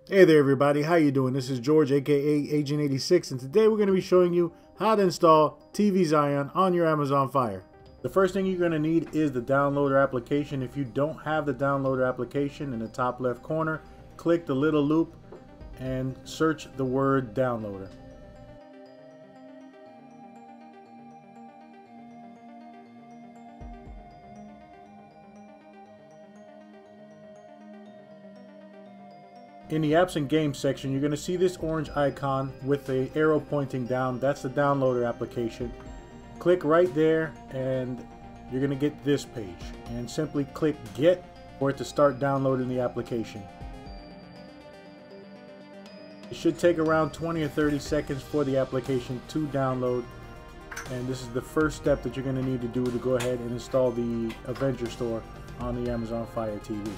Hey there everybody, how you doing? This is George aka Agent 86 and today we're going to be showing you how to install TV Zion on your Amazon Fire. The first thing you're going to need is the downloader application. If you don't have the downloader application, in the top left corner, click the little loop and search the word downloader. In the apps and games section, you're going to see this orange icon with the arrow pointing down. That's the downloader application. Click right there and you're going to get this page. And simply click Get for it to start downloading the application. It should take around 20 or 30 seconds for the application to download. And this is the first step that you're going to need to do to go ahead and install the Avenger Store on the Amazon Fire TV.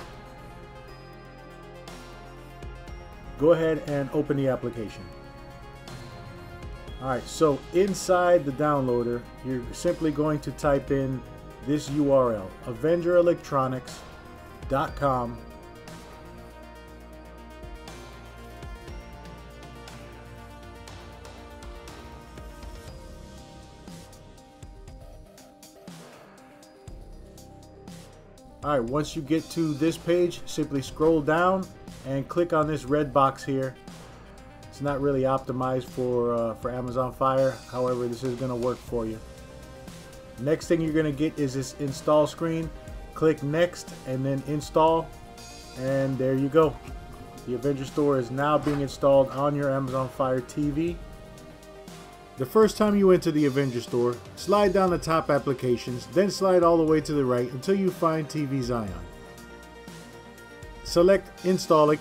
Go ahead and open the application. Alright, so inside the downloader, you're simply going to type in this URL, AvengerElectronics.com. Alright, once you get to this page, simply scroll down and click on this red box here. It's not really optimized for Amazon Fire, however this is going to work for you. Next thing you're going to get is this install screen. Click next and then install, and there you go. The Avenger Store is now being installed on your Amazon Fire TV. The first time you enter the Avenger Store, slide down the top applications, then slide all the way to the right until you find TV Zion. Select Install it.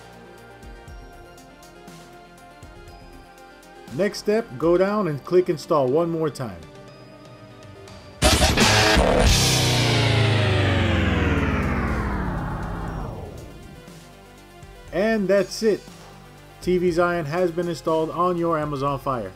Next step, go down and click Install one more time. And that's it. TV Zion has been installed on your Amazon Fire.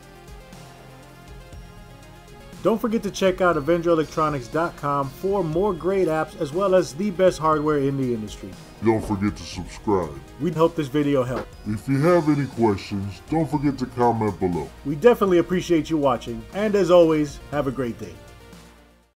Don't forget to check out AvengerElectronics.com for more great apps as well as the best hardware in the industry. Don't forget to subscribe. We hope this video helped. If you have any questions, don't forget to comment below. We definitely appreciate you watching, and as always, have a great day.